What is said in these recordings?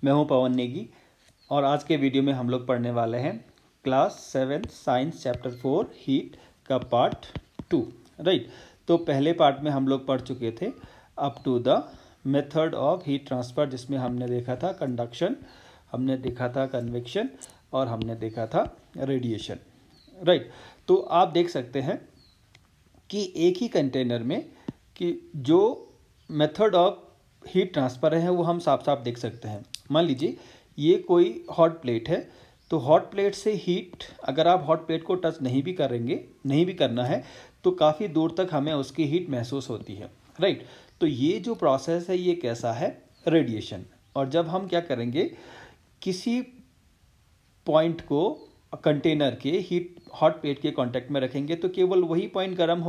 मैं हूं पवन नेगी और आज के वीडियो में हम लोग पढ़ने वाले हैं क्लास 7 साइंस चैप्टर 4 हीट का पार्ट 2। राइट, तो पहले पार्ट में हम लोग पढ़ चुके थे up to the method of heat transfer, जिसमें हमने देखा था कंडक्शन, हमने देखा था कन्वेक्शन और हमने देखा था रेडिएशन। राइट, तो आप देख सकते हैं कि एक ही कंटेनर में कि जो मेथड ऑफ हीट ट्रांसफ़र है वो हम साफ साफ देख सकते हैं। मान लीजिए ये कोई हॉट प्लेट है, तो हॉट प्लेट से हीट, अगर आप हॉट प्लेट को टच नहीं भी करना है तो काफ़ी दूर तक हमें उसकी हीट महसूस होती है। राइट, तो ये जो प्रोसेस है ये कैसा है? रेडिएशन। और जब हम क्या करेंगे, किसी पॉइंट को कंटेनर के हॉट प्लेट के कांटेक्ट में रखेंगे तो केवल वही पॉइंट गर्म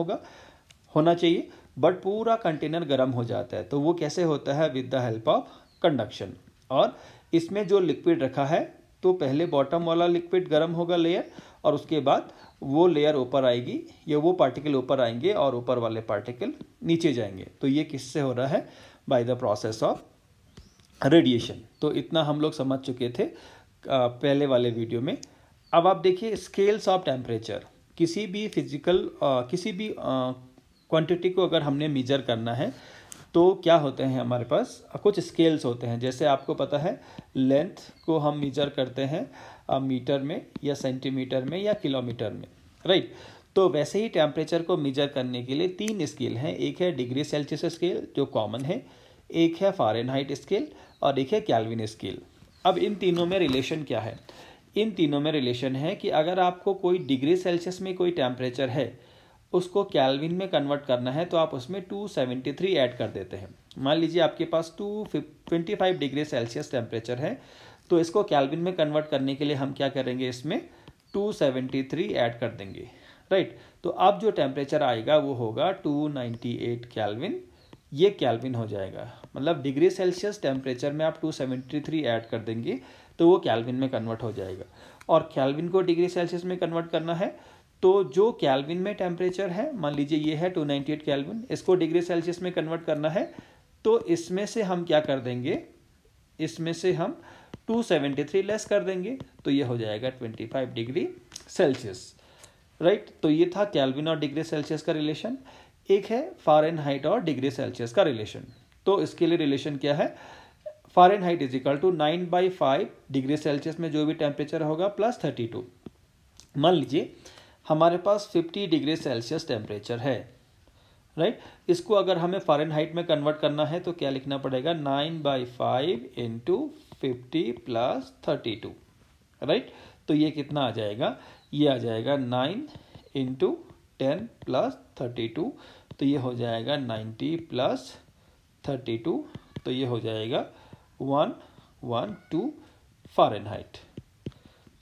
होना चाहिए, बट पूरा कंटेनर गर्म हो जाता है। तो वो कैसे होता है? With the help of conduction. और इसमें जो लिक्विड रखा है, तो पहले बॉटम वाला लिक्विड गर्म होगा लेयर, और उसके बाद वो लेयर ऊपर आएगी या वो पार्टिकल ऊपर आएंगे और ऊपर वाले पार्टिकल नीचे जाएंगे। तो ये किससे हो रहा है? By the process of radiation. तो इतना हम लोग समझ चुके थे पहले वाले वीडियो में। अब आप देखिए स्केल्स ऑफ टेम्परेचर। किसी भी क्वांटिटी को अगर हमने मेजर करना है तो क्या होते हैं? हमारे पास कुछ स्केल्स होते हैं। जैसे आपको पता है लेंथ को हम मेजर करते हैं मीटर में या सेंटीमीटर में या किलोमीटर में। राइट, तो वैसे ही टेम्परेचर को मेजर करने के लिए 3 स्केल हैं। एक है डिग्री सेल्सियस स्केल जो कॉमन है, एक है फ़ारेनहाइट स्केल और एक है केल्विन स्केल। अब इन तीनों में रिलेशन क्या है? इन तीनों में रिलेशन है कि अगर आपको कोई डिग्री सेल्सियस में कोई टेम्परेचर है, उसको केल्विन में कन्वर्ट करना है तो आप उसमें 273 ऐड कर देते हैं। मान लीजिए आपके पास 225 डिग्री सेल्सियस टेम्परेचर है, तो इसको केल्विन में कन्वर्ट करने के लिए हम क्या करेंगे? इसमें 273 ऐड कर देंगे। राइट, तो अब जो टेम्परेचर आएगा वो होगा 298 केल्विन। ये केल्विन हो जाएगा, मतलब डिग्री सेल्सियस टेम्परेचर में आप 273 ऐड कर देंगे तो वो केल्विन में कन्वर्ट हो जाएगा। और केल्विन को डिग्री सेल्सियस में कन्वर्ट करना है तो जो केल्विन में टेम्परेचर है, मान लीजिए ये है 298 केल्विन, इसको डिग्री सेल्सियस में कन्वर्ट करना है तो इसमें से हम क्या कर देंगे? इसमें से हम 273 लेस कर देंगे तो ये हो जाएगा 25 डिग्री सेल्सियस। राइट, तो ये था केल्विन और डिग्री सेल्सियस का रिलेशन। एक है फ़ारेनहाइट और डिग्री सेल्सियस का रिलेशन। तो इसके लिए रिलेशन क्या है? Fahrenheit is equal to 9/5 degree Celsius में जो भी टेम्परेचर होगा प्लस 32। मान लीजिए हमारे पास 50 डिग्री सेल्सियस टेम्परेचर है। राइट, इसको अगर हमें फ़ारेनहाइट में कन्वर्ट करना है तो क्या लिखना पड़ेगा? 9/5 इंटू 50 प्लस 32। राइट, तो ये कितना आ जाएगा? ये आ जाएगा 9 इंटू 10 प्लस 32, तो ये हो जाएगा 90 प्लस 32, तो ये हो जाएगा 112 फ़ारेनहाइट।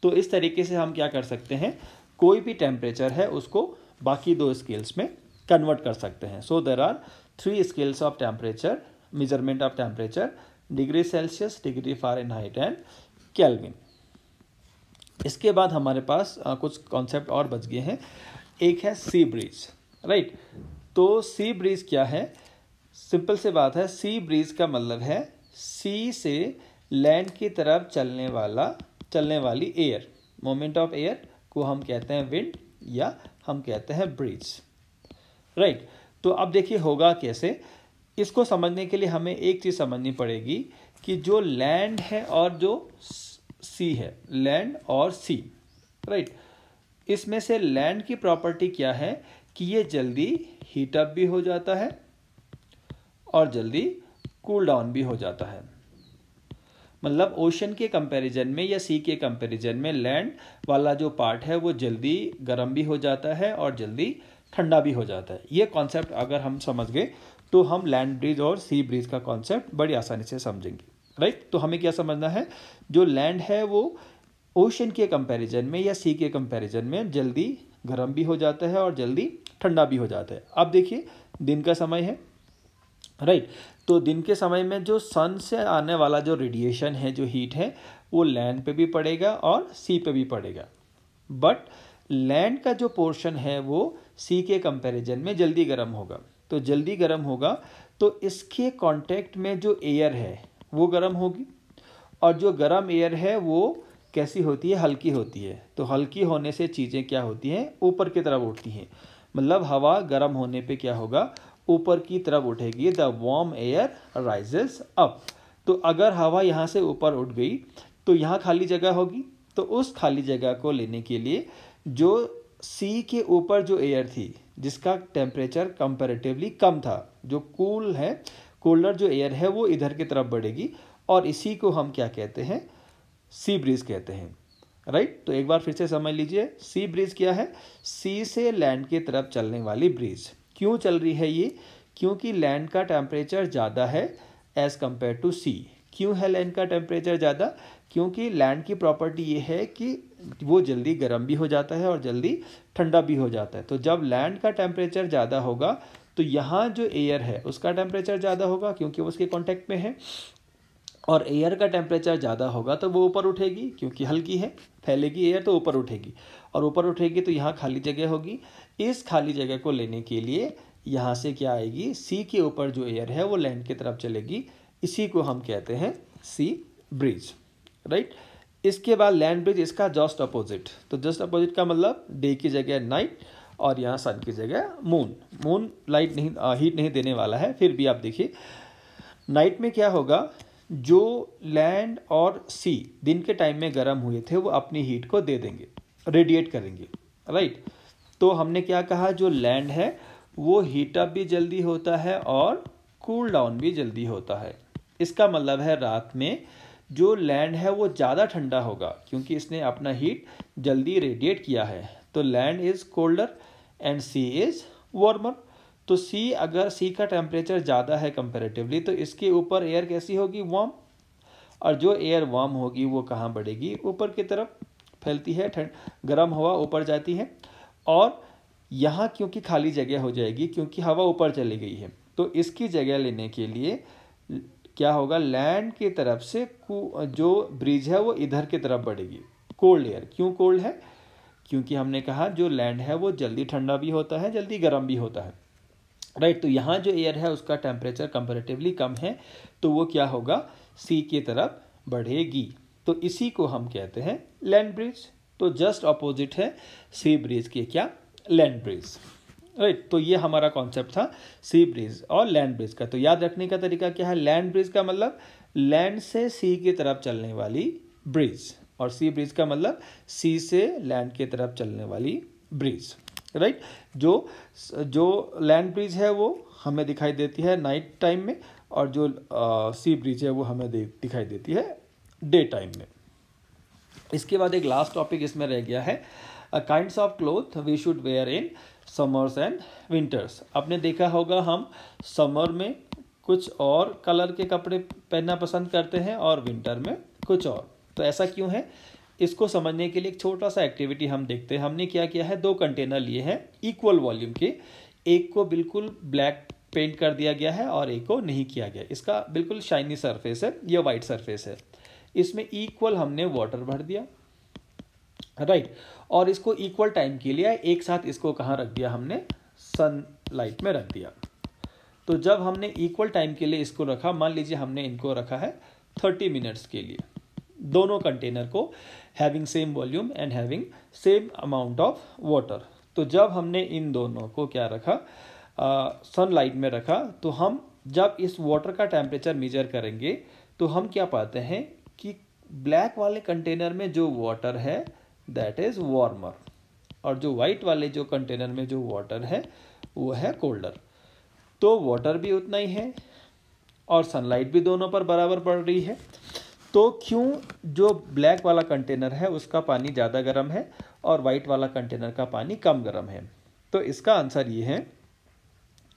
तो इस तरीके से हम क्या कर सकते हैं? कोई भी टेम्परेचर है उसको बाकी 2 स्केल्स में कन्वर्ट कर सकते हैं। So there are 3 scales of temperature, measurement of temperature: degree Celsius, degree Fahrenheit and Kelvin. इसके बाद हमारे पास कुछ कॉन्सेप्ट और बच गए हैं। एक है सी ब्रीज। राइट, तो सी ब्रीज क्या है? सिंपल से बात है, सी ब्रीज का मतलब है सी से लैंड की तरफ चलने वाली एयर। मोमेंट ऑफ एयर को हम कहते हैं विंड या हम कहते हैं ब्रीज। राइट, तो अब देखिए होगा कैसे। इसको समझने के लिए हमें एक चीज़ समझनी पड़ेगी कि जो लैंड है और जो सी है, लैंड और सी। राइट, इसमें से लैंड की प्रॉपर्टी क्या है कि ये जल्दी हीट अप भी हो जाता है और जल्दी कूल डाउन भी हो जाता है। मतलब ओशन के कंपैरिजन में या सी के कंपैरिजन में लैंड वाला जो पार्ट है वो जल्दी गर्म भी हो जाता है और जल्दी ठंडा भी हो जाता है। ये कॉन्सेप्ट अगर हम समझ गए तो हम लैंड ब्रीज और सी ब्रीज का कॉन्सेप्ट बड़ी आसानी से समझेंगे। राइट, तो हमें क्या समझना है? जो लैंड है वो ओशन के कंपैरिजन में या सी के कंपैरिजन में जल्दी गर्म भी हो जाता है और जल्दी ठंडा भी हो जाता है। अब देखिए दिन का समय है। राइट, तो दिन के समय में जो सन से आने वाला जो रेडिएशन है, जो हीट है, वो लैंड पे भी पड़ेगा और सी पे भी पड़ेगा। बट लैंड का जो पोर्शन है वो सी के कंपैरिजन में जल्दी गर्म होगा। तो जल्दी गर्म होगा तो इसके कांटेक्ट में जो एयर है वो गर्म होगी और जो गर्म एयर है वो कैसी होती है, हल्की होती है। तो हल्की होने से चीज़ें क्या होती हैं, ऊपर की तरफ उठती हैं। मतलब हवा गर्म होने पे क्या होगा, ऊपर की तरफ उठेगी। The warm air rises up. तो अगर हवा यहाँ से ऊपर उठ गई तो यहाँ खाली जगह होगी। तो उस खाली जगह को लेने के लिए जो सी के ऊपर जो एयर थी जिसका टेम्परेचर कंपैरेटिवली कम था, जो कूल है, कूलर जो एयर है वो इधर की तरफ बढ़ेगी और इसी को हम क्या कहते हैं, सी ब्रीज कहते हैं। राइट। तो एक बार फिर से समझ लीजिए, सी ब्रीज क्या है, सी से लैंड की तरफ चलने वाली ब्रीज। क्यों चल रही है ये, क्योंकि लैंड का टेम्परेचर ज़्यादा है एज कम्पेयर टू सी। क्यों है लैंड का टेम्परेचर ज़्यादा, क्योंकि लैंड की प्रॉपर्टी ये है कि वो जल्दी गर्म भी हो जाता है और जल्दी ठंडा भी हो जाता है। तो जब लैंड का टेम्परेचर ज़्यादा होगा तो यहाँ जो एयर है उसका टेम्परेचर ज़्यादा होगा क्योंकि वो उसके कॉन्टैक्ट में है, और एयर का टेम्परेचर ज़्यादा होगा तो वो ऊपर उठेगी क्योंकि हल्की है, फैलेगी एयर तो ऊपर उठेगी, और ऊपर उठेगी तो यहाँ खाली जगह होगी। इस खाली जगह को लेने के लिए यहाँ से क्या आएगी, सी के ऊपर जो एयर है वो लैंड की तरफ चलेगी। इसी को हम कहते हैं सी ब्रीज। राइट। इसके बाद लैंड ब्रिज, इसका जस्ट अपोजिट। तो जस्ट अपोजिट का मतलब डे की जगह नाइट और यहाँ सन की जगह मून। मून लाइट नहीं, हीट नहीं देने वाला है, फिर भी आप देखिए नाइट में क्या होगा, जो लैंड और सी दिन के टाइम में गर्म हुए थे वो अपनी हीट को दे देंगे, रेडिएट करेंगे। राइट। तो हमने क्या कहा, जो लैंड है वो हीट अप भी जल्दी होता है और कूल डाउन भी जल्दी होता है। इसका मतलब है रात में जो लैंड है वो ज़्यादा ठंडा होगा क्योंकि इसने अपना हीट जल्दी रेडिएट किया है। तो land is colder and sea is warmer. तो सी, अगर सी का टेम्परेचर ज़्यादा है कंपैरेटिवली तो इसके ऊपर एयर कैसी होगी, वार्म। और जो एयर वार्म होगी वो कहाँ बढ़ेगी, ऊपर की तरफ फैलती है, गर्म हवा ऊपर जाती है। और यहाँ क्योंकि खाली जगह हो जाएगी क्योंकि हवा ऊपर चली गई है, तो इसकी जगह लेने के लिए क्या होगा, लैंड की तरफ से जो ब्रिज है वो इधर की तरफ बढ़ेगी, कोल्ड एयर। क्यों कोल्ड है, क्योंकि हमने कहा जो लैंड है वो जल्दी ठंडा भी होता है, जल्दी गर्म भी होता है। राइट। तो यहाँ जो एयर है उसका टेम्परेचर कंपैरेटिवली कम है तो वो क्या होगा, सी की तरफ बढ़ेगी। तो इसी को हम कहते हैं लैंड ब्रिज। तो जस्ट अपोजिट है सी ब्रिज के क्या, लैंड ब्रिज। राइट। तो ये हमारा कॉन्सेप्ट था सी ब्रिज और लैंड ब्रिज का। तो याद रखने का तरीका क्या है, लैंड ब्रिज का मतलब लैंड से सी की तरफ चलने वाली ब्रिज, और सी ब्रिज का मतलब सी से लैंड की तरफ चलने वाली ब्रिज। राइट। जो लैंड ब्रिज है वो हमें दिखाई देती है नाइट टाइम में, और जो सी ब्रिज है वो हमें दिखाई देती है डे टाइम में। इसके बाद एक लास्ट टॉपिक इसमें रह गया है, kinds of cloth we should wear in summers and winters. आपने देखा होगा हम समर में कुछ और कलर के कपड़े पहनना पसंद करते हैं और विंटर में कुछ और। तो ऐसा क्यों है, इसको समझने के लिए एक छोटा सा एक्टिविटी हम देखते हैं। हमने क्या किया है, 2 कंटेनर लिए हैं इक्वल वॉल्यूम के, एक को बिल्कुल ब्लैक पेंट कर दिया गया है और एक को नहीं किया गया। इसका बिल्कुल शाइनी सरफेस है, यह वाइट सरफेस है। इसमें इक्वल हमने वाटर भर दिया। राइट। और इसको इक्वल टाइम के लिए एक साथ इसको कहाँ रख दिया, हमने सनलाइट में रख दिया। तो जब हमने इक्वल टाइम के लिए इसको रखा, मान लीजिए हमने इनको रखा है 30 मिनट्स के लिए, दोनों कंटेनर को, having same volume and having same amount of water. तो जब हमने इन दोनों को क्या रखा, सनलाइट में रखा, तो हम जब इस वाटर का टेम्परेचर मेजर करेंगे तो हम क्या पाते हैं कि ब्लैक वाले कंटेनर में जो वाटर है दैट इज़ वार्मर, और जो वाइट वाले जो कंटेनर में जो वाटर है वो है कोल्डर। तो वाटर भी उतना ही है और सनलाइट भी दोनों पर बराबर पड़ रही है। तो क्यों जो ब्लैक वाला कंटेनर है उसका पानी ज़्यादा गर्म है और वाइट वाला कंटेनर का पानी कम गर्म है? तो इसका आंसर ये है,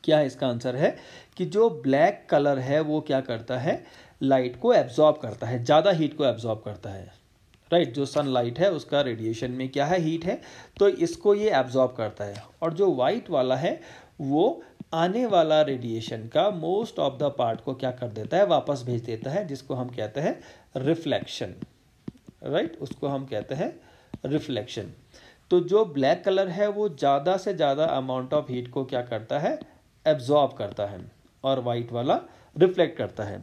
क्या है इसका आंसर है कि जो ब्लैक कलर है वो क्या करता है, लाइट को एब्जॉर्ब करता है, ज़्यादा हीट को एब्जॉर्ब करता है। राइट। जो सनलाइट है उसका रेडिएशन में क्या है, हीट है, तो इसको ये एब्जॉर्ब करता है। और जो वाइट वाला है वो आने वाला रेडिएशन का मोस्ट ऑफ द पार्ट को क्या कर देता है, वापस भेज देता है, जिसको हम कहते हैं रिफ्लेक्शन। राइट। उसको हम कहते हैं रिफ्लेक्शन। तो जो ब्लैक कलर है वो ज़्यादा से ज़्यादा अमाउंट ऑफ हीट को क्या करता है, एब्जॉर्ब करता है, और वाइट वाला रिफ्लेक्ट करता है।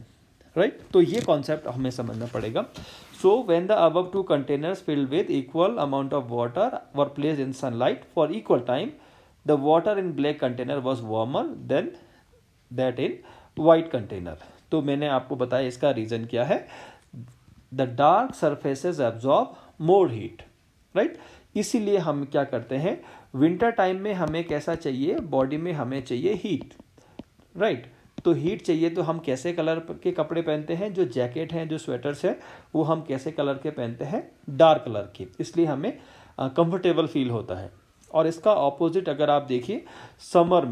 राइट। तो ये कॉन्सेप्ट हमें समझना पड़ेगा। So when the above two containers filled with equal amount of water were placed in sunlight for equal time, the water in black container was warmer than that in white container. तो मैंने आपको बताया इसका reason क्या है, the dark surfaces absorb more heat, right. इसीलिए हम क्या करते हैं, विंटर टाइम में हमें कैसा चाहिए, बॉडी में हमें चाहिए हीट, राइट। तो हीट चाहिए तो हम कैसे कलर के कपड़े पहनते हैं, जो जैकेट हैं, जो स्वेटर्स हैं, वो हम कैसे कलर के पहनते हैं, डार्क कलर के, इसलिए हमें कंफर्टेबल फील होता है। और इसका ऑपोजिट अगर आप देखिए, समर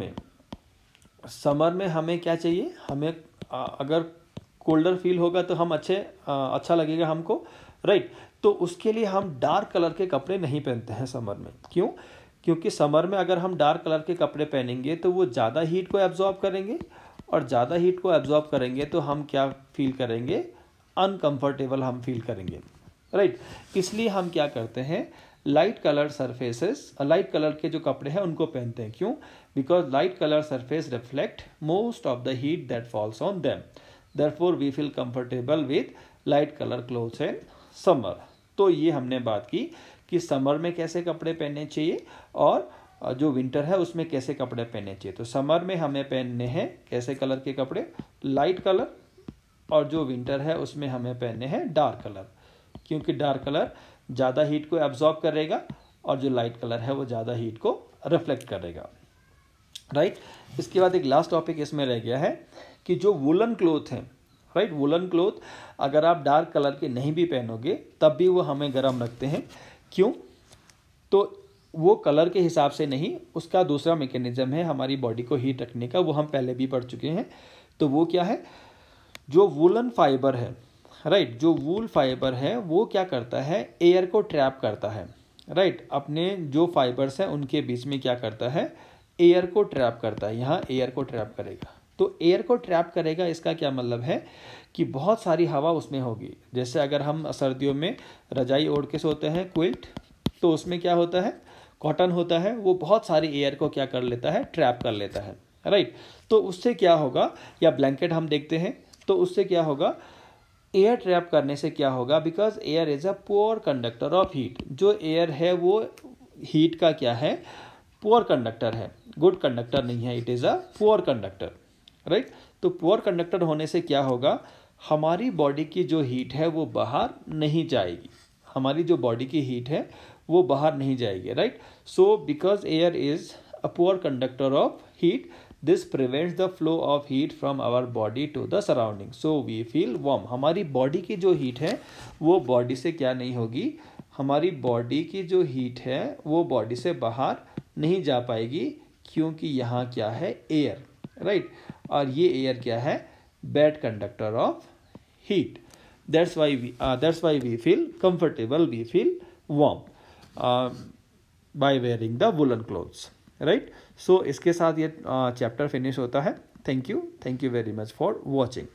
में हमें क्या चाहिए, हमें अगर कोल्डर फील होगा तो हम अच्छा लगेगा हमको, राइट। तो उसके लिए हम डार्क कलर के कपड़े नहीं पहनते हैं समर में। क्यों? क्योंकि समर में अगर हम डार्क कलर के कपड़े पहनेंगे तो वो ज़्यादा हीट को एब्जॉर्ब करेंगे, और ज़्यादा हीट को एब्जॉर्ब करेंगे तो हम क्या फील करेंगे, अनकंफर्टेबल हम फील करेंगे, राइट। इसलिए हम क्या करते हैं, light colour surfaces, light colour के जो कपड़े हैं उनको पहनते हैं। क्यों? Because light colour surface reflect most of the heat that falls on them, therefore we feel comfortable with light colour clothes in summer. तो ये हमने बात की कि समर में कैसे कपड़े पहनने चाहिए और जो विंटर है उसमें कैसे कपड़े पहनने चाहिए। तो समर में हमें पहनने हैं कैसे कलर के कपड़े, लाइट कलर, और जो विंटर है उसमें हमें पहनने हैं डार्क कलर, क्योंकि डार्क कलर ज़्यादा हीट को एब्जॉर्ब करेगा और जो लाइट कलर है वो ज़्यादा हीट को रिफ्लेक्ट करेगा, राइट। इसके बाद एक लास्ट टॉपिक इसमें रह गया है कि जो वुलन क्लोथ हैं, राइट, वुलन क्लोथ अगर आप डार्क कलर के नहीं भी पहनोगे तब भी वो हमें गर्म रखते हैं। क्यों? तो वो कलर के हिसाब से नहीं, उसका दूसरा मैकेनिज्म है हमारी बॉडी को हीट रखने का, वो हम पहले भी पढ़ चुके हैं। तो वो क्या है, जो वुलन फाइबर है, राइट, जो वूल फाइबर है वो क्या करता है, एयर को ट्रैप करता है, राइट। अपने जो फाइबर्स हैं उनके बीच में क्या करता है, एयर को ट्रैप करता है। यहाँ एयर को ट्रैप करेगा, तो एयर को ट्रैप करेगा, इसका क्या मतलब है कि बहुत सारी हवा उसमें होगी। जैसे अगर हम सर्दियों में रजाई ओढ़ के सोते हैं, क्विल्ट, तो उसमें क्या होता है, कॉटन होता है, वो बहुत सारी एयर को क्या कर लेता है, ट्रैप कर लेता है, राइट। तो उससे क्या होगा, या ब्लैंकेट हम देखते हैं, तो उससे क्या होगा, एयर ट्रैप करने से क्या होगा, because air is a poor conductor of heat. जो एयर है वो हीट का क्या है, पुअर कंडक्टर है, गुड कंडक्टर नहीं है, it is a poor conductor, right. तो पुअर कंडक्टर होने से क्या होगा, हमारी बॉडी की जो हीट है वो बाहर नहीं जाएगी, हमारी जो बॉडी की हीट है वो बाहर नहीं जाएगी, right. So because air is a poor conductor of heat, this prevents the flow of heat from our body to the surrounding, so we feel warm. हमारी बॉडी की जो हीट है वो बॉडी से क्या नहीं होगी, हमारी बॉडी की जो हीट है वो बॉडी से बाहर नहीं जा पाएगी, क्योंकि यहाँ क्या है, एयर, राइट। और ये एयर क्या है, bad conductor of heat, that's why we feel comfortable, we feel warm by wearing the woollen clothes, right. So इसके साथ ये चैप्टर फिनिश होता है। Thank you very much for watching.